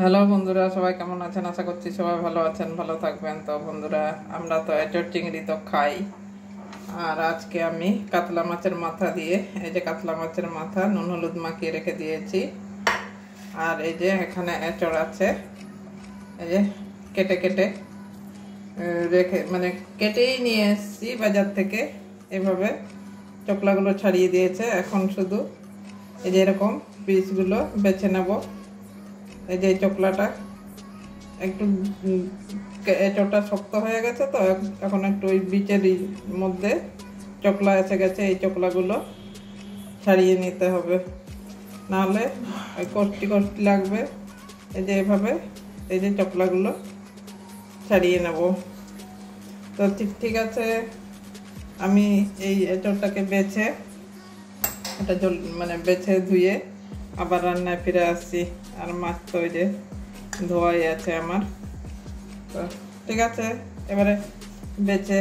Hello বন্ধুরা, সবাই কেমন আছেন? আশা করছি সবাই ভালো আছেন, ভালো থাকবেন। তো বন্ধুরা, আমরা তো এঁচড় চিংড়ি তো খাই। আর আজকে আমি কাতলা মাছের মাথা দিয়ে, এই যে কাতলা মাছের মাথা নুন হলুদ মাখিয়ে রেখে দিয়েছি। আর এই যে এখানে এঁচড় আছে, এই যে কেটে কেটে রেখে মানে কেটেই নিয়ে এসেছি বাজার থেকে। এভাবে চোকলাগুলো ছাড়িয়ে দিয়েছে। এখন শুধু এই যে এরকম পিসগুলো বেছে নেব। এই যে চোকলাটা একটু এঁচড়টা শক্ত হয়ে গেছে, তো এখন একটু ওই বীজের মধ্যে চোকলা এসে গেছে। এই চোকলাগুলো ছাড়িয়ে নিতে হবে, নাহলে ওই কষ্টি কষ্টি লাগবে। এই যে এভাবে এই যে চোকলাগুলো ছাড়িয়ে নেব। তো ঠিক আছে, আমি এই এঁচড়টাকে বেছে এটা মানে বেছে ধুয়ে আবার রান্নায় ফিরে আসছি। আর মাছ তো ওই যে ধোয়াই আছে আমার। তো ঠিক আছে, এবারে বেছে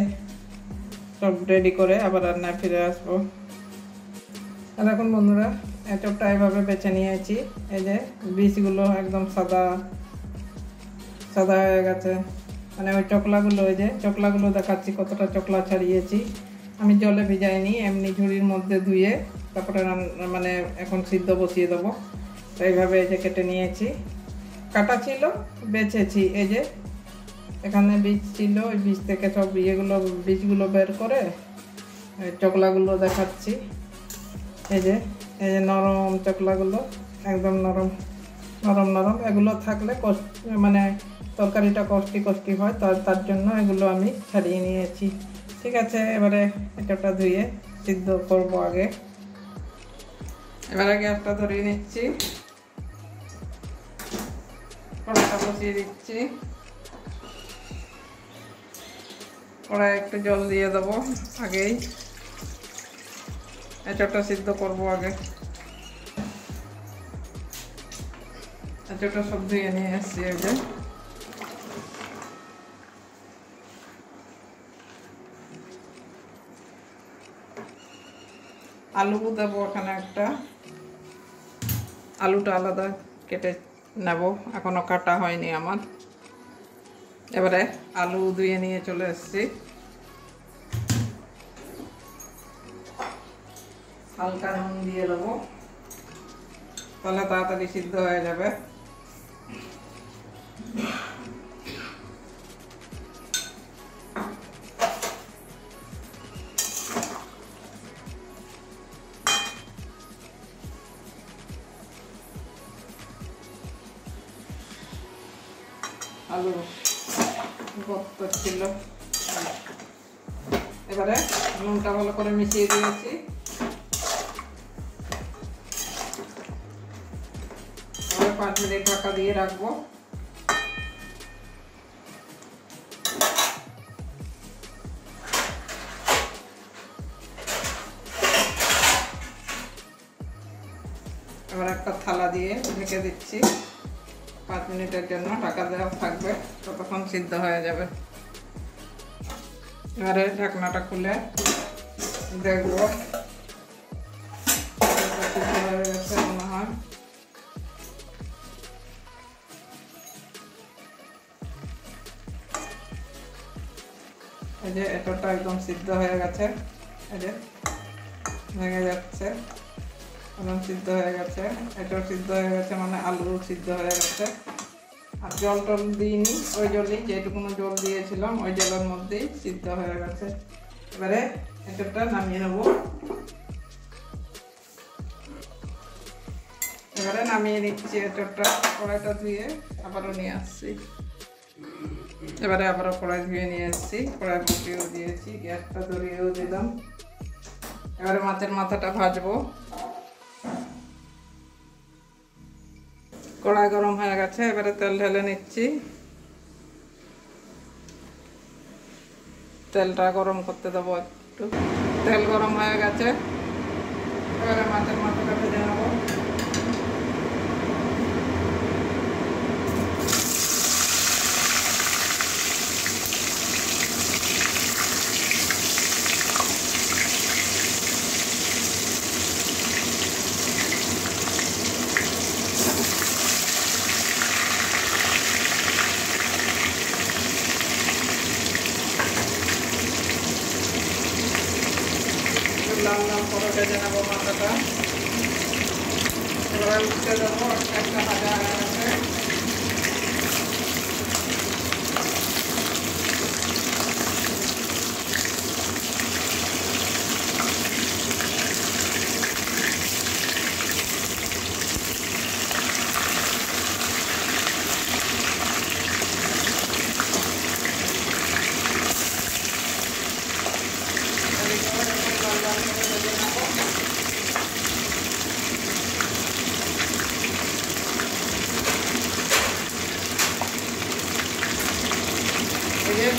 সব রেডি করে আবার রান্নায় ফিরে আসবো। আর এখন বন্ধুরা, এঁচড়টা এভাবে বেছে নিয়েছি। এই যে বীজগুলো একদম সাদা সাদা হয়ে গেছে, মানে ওই চোকলাগুলো, ওই যে চোকলাগুলো দেখাচ্ছি কতটা চোকলা ছাড়িয়েছি। আমি জলে ভিজাইনি, এমনি ঝুড়ির মধ্যে ধুয়ে তারপরে মানে এখন সিদ্ধ বসিয়ে দেবো। তো এইভাবে এই যে কেটে নিয়েছি, কাটা ছিল, বেছেছি। এই যে এখানে বীজ ছিল, ওই বীজ থেকে সব বীজগুলো বের করে চোকলাগুলো দেখাচ্ছি। এই যে নরম চোকলাগুলো, একদম নরম নরম নরম। এগুলো থাকলে মানে তরকারিটা কষ্টি কষ্টি হয়, তার জন্য এগুলো আমি ছাড়িয়ে নিয়েছি। ঠিক আছে, এবারে এঁচড়টা ধুয়ে সিদ্ধ করবো আগে। এবারে গ্যাসটা ধরিয়ে নিচ্ছি, কড়াইটা বসিয়ে দিচ্ছি। কড়াই একটু জল দিয়ে দেবো আগেই, এঁচড়টা সিদ্ধ করবো আগে। এঁচড়টা সব ধুয়ে নিয়ে এসছি। এই যে আলু দেবো এখানে একটা, আলুটা আলাদা কেটে নেব, এখনো কাটা হয়নি আমার। এবারে আলু ধুয়ে নিয়ে চলে এসেছি। হালকা নুন দিয়ে দেবো, তাহলে তাড়াতাড়ি সিদ্ধ হয়ে যাবে। আলু গর্ত ছিল, এবারে নুনটা ভালো করে মিশিয়ে দিয়েছি। এবারে 5 মিনিট ঢাকা দিয়ে রাখবো। এবার একটা থালা দিয়ে ঢেকে দিচ্ছি, 5 মিনিটের জন্য ঢাকা দেওয়া থাকবে, ততক্ষণ সিদ্ধ হয়ে যাবে। এবারে ঢাকনাটা খুলে দেখবো, সিদ্ধ হয়ে গেছে মনে হয়। এই যে এঁচড়টা একদম সিদ্ধ হয়ে গেছে, এই যে ভেঙে যাচ্ছে, একদম সিদ্ধ হয়ে গেছে। এঁচড় সিদ্ধ হয়ে গেছে মানে আলু সিদ্ধ হয়ে গেছে। আর জল টল দিইনি, ওই জলই, যেটুকুনো জল দিয়েছিলাম ওই জলের মধ্যেই সিদ্ধ হয়ে গেছে। এবারে এঁচড়টা নামিয়ে নেব। এবারে নামিয়ে নিচ্ছি এঁচড়টা, কড়াইটা ধুয়ে আবারও নিয়ে আসছি। এবারে আবারও কড়াই ধুয়ে নিয়ে এসছি, কড়াই বসিয়েও দিয়েছি, গ্যাসটা ধরিয়েও দিলাম। এবারে মাছের মাথাটা ভাজবো। কড়াই গরম হয়ে গেছে, এবারে তেল ঢেলে নিচ্ছি। তেলটা গরম করতে দেবো একটু। তেল গরম হয়ে গেছে, এবারে মাছের মাথাটা ভেজে নেবো। ভেজে নেবো মাথাটা। এবার উঠতে দেবো, একটা ভাজা হয়ে গেছে।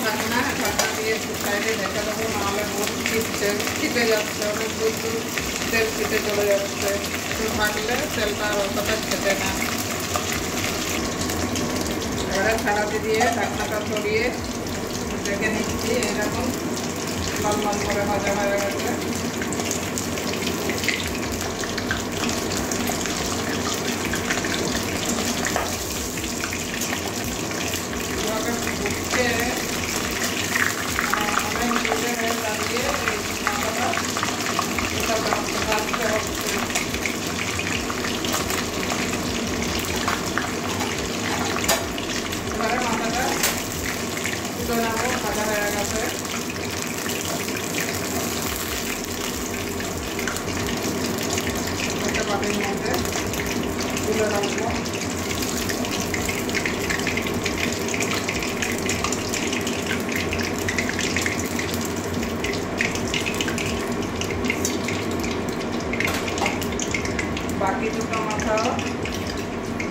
ঢাকনা দিয়ে সাইডে ঢেকে দেবো, নাহলে দুধ ছিটে যাচ্ছে, অনেক দুধ তেল ছিটে চলে যাচ্ছে। একটু থাকলে তেলটা অতটা খেতে না। এবারে ছাড়াতে দিয়ে ঢাকনাটা সরিয়ে ঢেকে নিচ্ছি। এরকম লাল লাল করে ভাজা হয়ে গেছে। ভাজা হয়ে গেছে। একটা বাটির মধ্যে তুলে রাখবো। বাকি দুটো মাথাও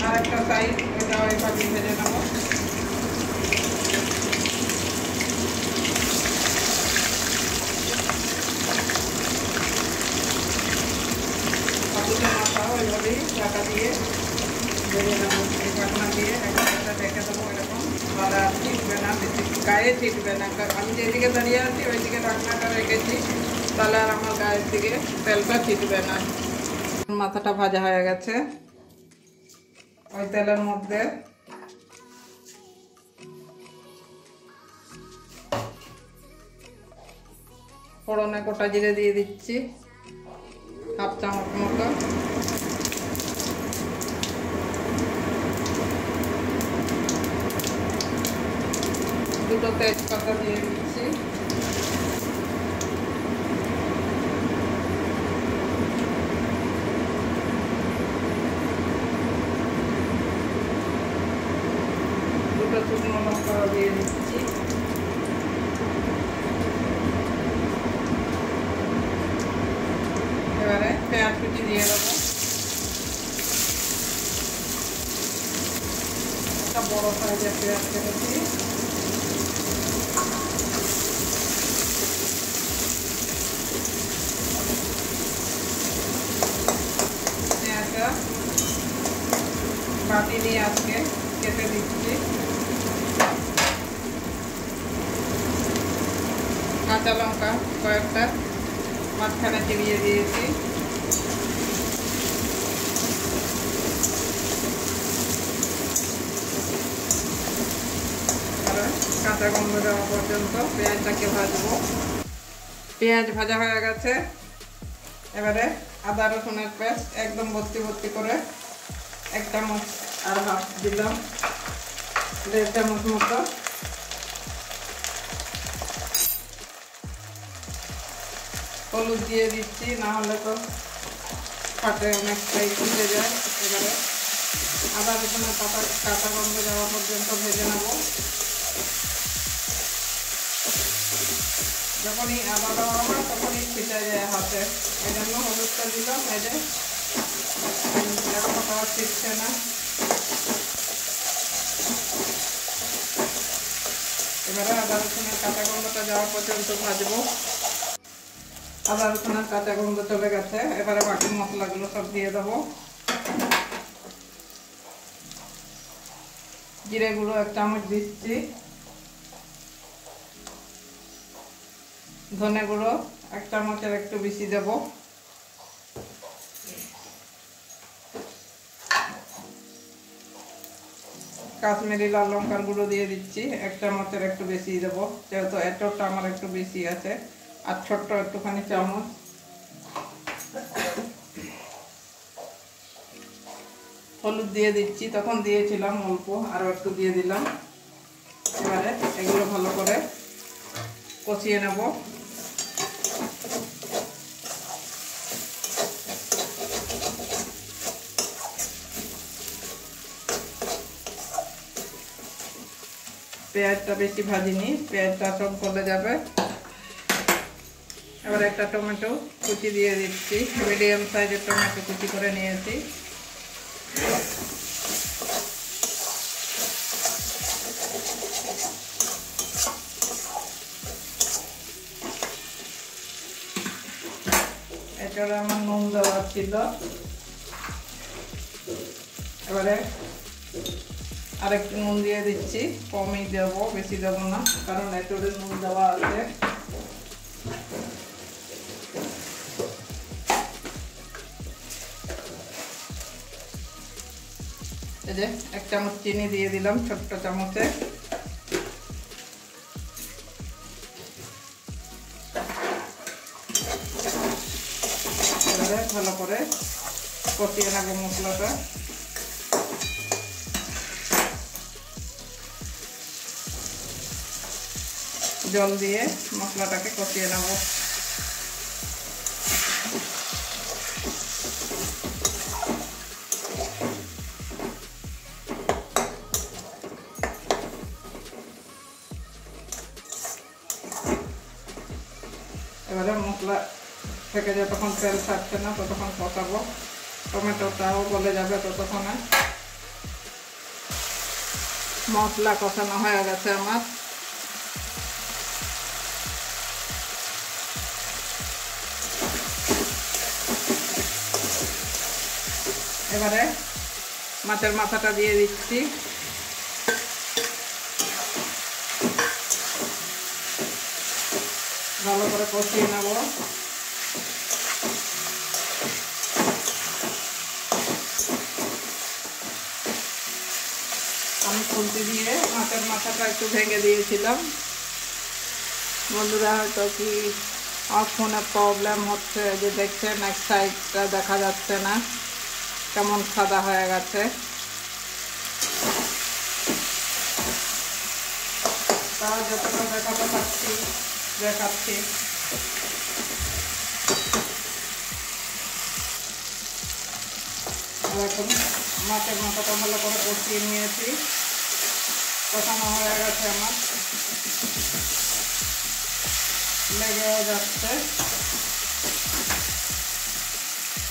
আর একটা সাইড ওটাও এইভাবে ভেজে নেবো। মাথাও এইভাবেই ঢাকা দিয়ে ভেজে নেবো। এই ঢাকনা দিয়ে একটা ঢেকে দেবো। এরকম বাড়া ছিটবে না, বেশি গায়ে ছিটবে না, কারণ আমি যেদিকে দাঁড়িয়ে আছি ওইদিকে ঢাকনাটা রেখেছি, তাহলে আর আমার গায়ের দিকে তেলটা ছিটবে না। মাথাটা ভাজা হয়ে গেছে। ওই তেলের মধ্যে ফোড়নে গোটা জিরে দিয়ে দিচ্ছি, হাফ চামচ মতো। দুটো তেজপাতা দিয়ে দিচ্ছি। দুটো শুকনো লঙ্কা দিয়ে দিচ্ছি। এবারে পেঁয়াজ কুচি দিয়ে দেবো। একটা বড় সাইজের পেঁয়াজ কেটেছি। পেঁয়াজটা বাটি দিয়ে আজকে কেটে দিচ্ছি। কাঁচা লঙ্কা কয়েকটা মাঝখানে চিবিয়ে দিয়েছি। কাঁচা গন্ধ যাওয়া পর্যন্ত পেঁয়াজটাকে ভাজবো। পেঁয়াজ ভাজা হয়ে গেছে। এবারে আদা রসুনের পেস্ট একদম ভর্তি ভর্তি করে 1 চামচ আর হাফ দিলাম, 1.5 চামচ মতো। হলুদ দিয়ে দিচ্ছি, না হলে তো ফাটে, অনেকটাই ফুটে যায়। এবারে আদা রসুনের কাঁচা গন্ধ যাওয়া পর্যন্ত ভেজে নেব। যখনই আদা দেওয়া হয় তখনই ছিটে যায় হাতে, এই জন্য হলুদটা দিলাম। এই যে এখনো ছিটছে না। এবারে আদা রসুনের কাঁচা গন্ধটা যাওয়া পর্যন্ত ভাজবো। আদা রসুনের কাঁচা গন্ধ চলে গেছে। এবারে বাকি মশলাগুলো সব দিয়ে দেবো। জিরে গুঁড়ো 1 চামচ দিচ্ছি, ধনে গুঁড়ো 1 চামচের একটু বেশি দেব, কাশ্মীরি লাল লঙ্কার গুঁড়ো দিয়ে দিচ্ছি 1 চামচের একটু বেশি দেব, যেহেতু এতটা আমার একটু বেশি আছে। আর ছোট্ট একটুখানি চামচ হলুদ দিয়ে দিচ্ছি, তখন দিয়েছিলাম অল্প, আরও একটু দিয়ে দিলাম। এবারে এগুলো ভালো করে কষিয়ে নেব। পেঁয়াজটা বেশি ভাজিনি, পেঁয়াজটা সব গলে যাবে। এবার একটা টমেটো কুচি দিয়ে দিচ্ছি, মিডিয়াম সাইজের টমেটো কুচি করে নিয়েছি। এটারে আমার নুন দেওয়া ছিল, এবারে আরেকটু নুন দিয়ে দিচ্ছি, কমই দেবো, বেশি দেবো না, কারণ এটারে নুন দেওয়া আছে। এই যে 1 চামচ চিনি দিয়ে দিলাম, ছোট্ট চামচে। এবারে ভালো করে কষিয়ে নেব মশলাটা। জল দিয়ে মশলাটাকে কষিয়ে নেব। এবারে মশলা থেকে যতক্ষণ তেল ছাড়ছে না ততক্ষণ কষাবো, টমেটোটাও গলে যাবে ততক্ষণে। মশলা কষানো হয়ে গেছে আমার। এবারে মাছের মাথাটা দিয়ে দিচ্ছি। ভালো করে কষিয়ে নেব। আমি খুন্তি দিয়ে মাছের মাথাটা একটু ভেঙে দিয়েছিলাম। বন্ধুরা হয়তো কি আমার ফোনে প্রবলেম হচ্ছে, যে দেখছেন এক সাইডটা দেখা যাচ্ছে না, কেমন সাদা হয়ে গেছে। তাও যতটা দেখাতে পারছি দেখাচ্ছি। এখন মাছের মাথাটা ভালো করে কষিয়ে নিয়েছি, কষানো হয়ে গেছে আমার, লেগেও যাচ্ছে।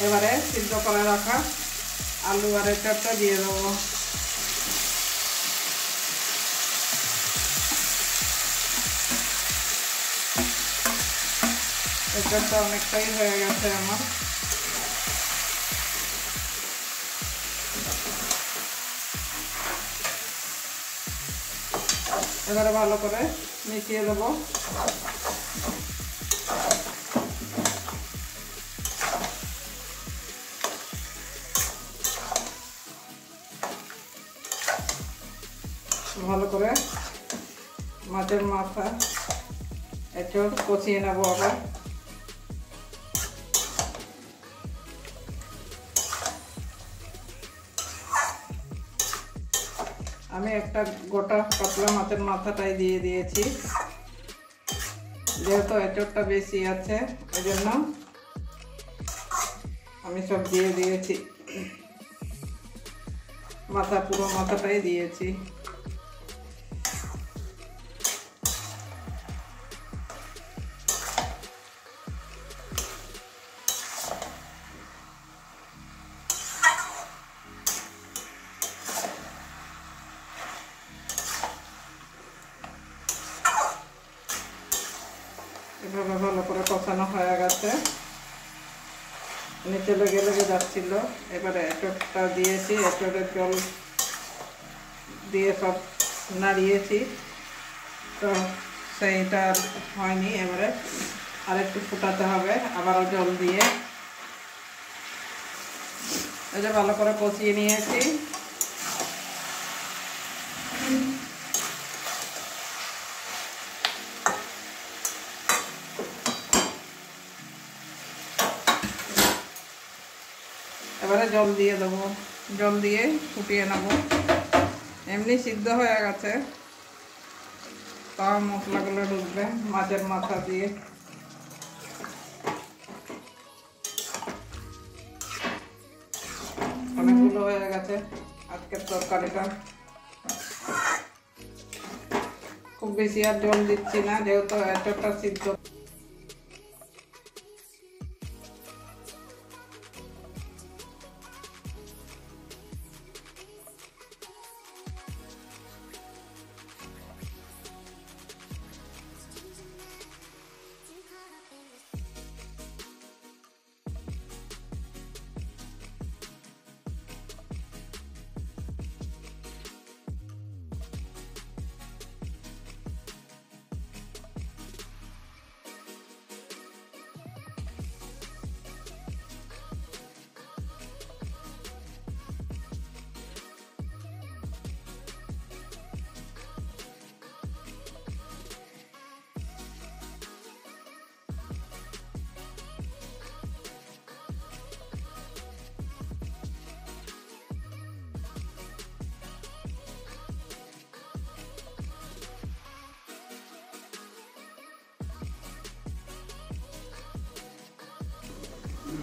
এবারে সিদ্ধ করে রাখা আলু আর এটাটা দিয়ে দেবো। এটাটা অনেকটাই হয়ে গেছে আমার। এবারে ভালো করে মিশিয়ে দেবো। ভালো করে মাছের মাথা একটু কষিয়ে নেবো আবার। আমি একটা গোটা কাতলা মাছের মাথাটাই দিয়ে দিয়েছি, যেহেতু এঁচড়টা বেশি আছে ওই জন্য আমি সব দিয়ে দিয়েছি, মাথা পুরো মাথাটাই দিয়েছি। এভাবে ভালো করে কষানো হয়ে গেছে, নিচে লেগে লেগে যাচ্ছিল। এবারে এঁচড়টা দিয়েছি, এঁচড়ের জল দিয়ে সব নাড়িয়েছি, তো সেইটা হয়নি। এবারে আরেকটু ফুটাতে হবে, আবারও জল দিয়ে। এই যে ভালো করে কষিয়ে নিয়েছি। এবারে জল দিয়ে দেবো। জল দিয়ে ফুটিয়ে নেব। এমনি সিদ্ধ হয়ে গেছে, তাও মশলাগুলো ঢুকবে মাছের মাথা দিয়ে। অনেকগুলো হয়ে গেছে আজকের তরকারিটা। খুব বেশি আর জল দিচ্ছি না, যেহেতু এতটা সিদ্ধ।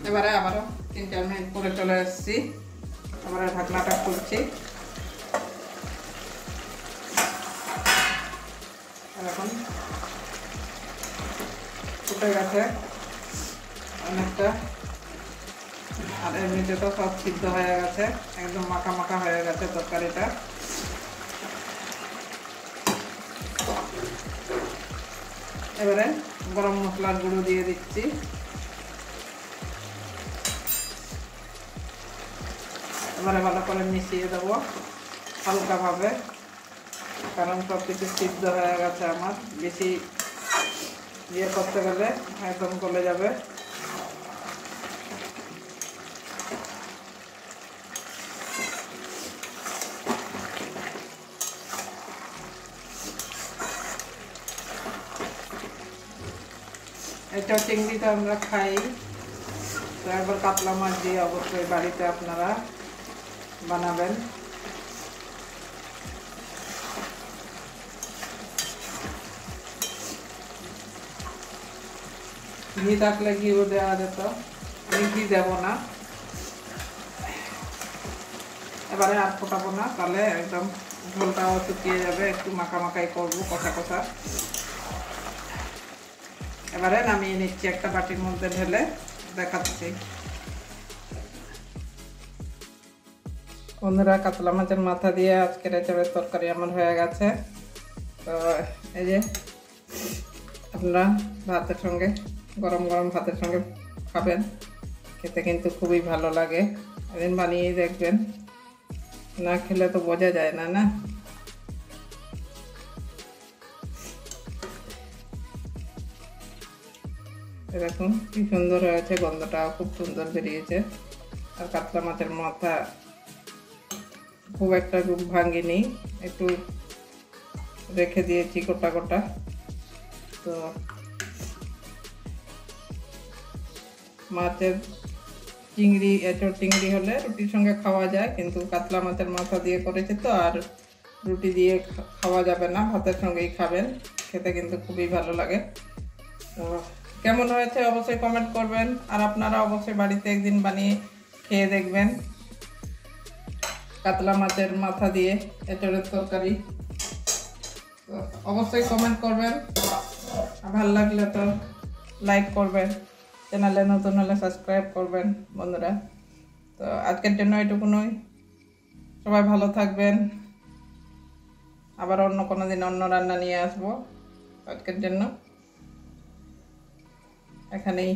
এবারে আবারও 3-4 মিনিট পরে চলে এসেছি। এবারে ঢাকনাটা খুলছি। এখন ফুটে গেছে অনেকটা, আর এমনিতে তো সব সিদ্ধ হয়ে গেছে, একদম মাখা মাখা হয়ে গেছে তরকারিটা। এবারে গরম মশলার গুঁড়ো দিয়ে দিচ্ছি। এবারে ভালো করে মিশিয়ে দেবো হালকাভাবে, কারণ সব কিছু সিদ্ধ হয়ে গেছে আমার। বেশি ইয়ে করতে গেলে একদম গলে যাবে। এটা চিংড়ি তো আমরা খাই, তো একবার কাতলা মাছ দিয়ে অবশ্যই বাড়িতে আপনারা বানাবেন। ঘি থাকলে ঘিও দেওয়া যেত, আমি ঘি দেবো না। এবারে আর ফোটাবো না, তাহলে একদম ঝোলটাও শুকিয়ে যাবে। একটু মাখা মাখাই করবো, কষা কষা। এবারে নামিয়ে নিচ্ছি একটা বাটির মধ্যে ঢেলে, দেখাচ্ছি। বন্ধুরা, কাতলা মাছের মাথা দিয়ে আজকের এঁচড়ের তরকারি আমার হয়ে গেছে। তো এই যে আপনারা ভাতের সঙ্গে, গরম গরম ভাতের সঙ্গে খাবেন, খেতে কিন্তু খুবই ভালো লাগে। একদিন বানিয়ে দেখবেন, না খেলে তো বোঝা যায় না, না? এরকম কি সুন্দর হয়েছে, গন্ধটাও খুব সুন্দর বেরিয়েছে। আর কাতলা মাছের মাথা খুব একটা রূপ ভাঙিনি, একটু রেখে দিয়েছি গোটা গোটা। তো মাছের চিংড়ি, এঁচড় চিংড়ি হলে রুটির সঙ্গে খাওয়া যায়, কিন্তু কাতলা মাছের মাথা দিয়ে করেছে তো, আর রুটি দিয়ে খাওয়া যাবে না, ভাতের সঙ্গেই খাবেন। খেতে কিন্তু খুবই ভালো লাগে। তো কেমন হয়েছে অবশ্যই কমেন্ট করবেন, আর আপনারা অবশ্যই বাড়িতে একদিন বানিয়ে খেয়ে দেখবেন কাতলা মাছের মাথা দিয়ে এঁচড়ের তরকারি। তো অবশ্যই কমেন্ট করবেন, ভালো লাগলে তো লাইক করবেন, চ্যানেলে নতুন হলে সাবস্ক্রাইব করবেন বন্ধুরা। তো আজকের জন্য এটুকুনই, সবাই ভালো থাকবেন। আবার অন্য কোনো দিন অন্য রান্না নিয়ে আসবো। আজকের জন্য এখানেই।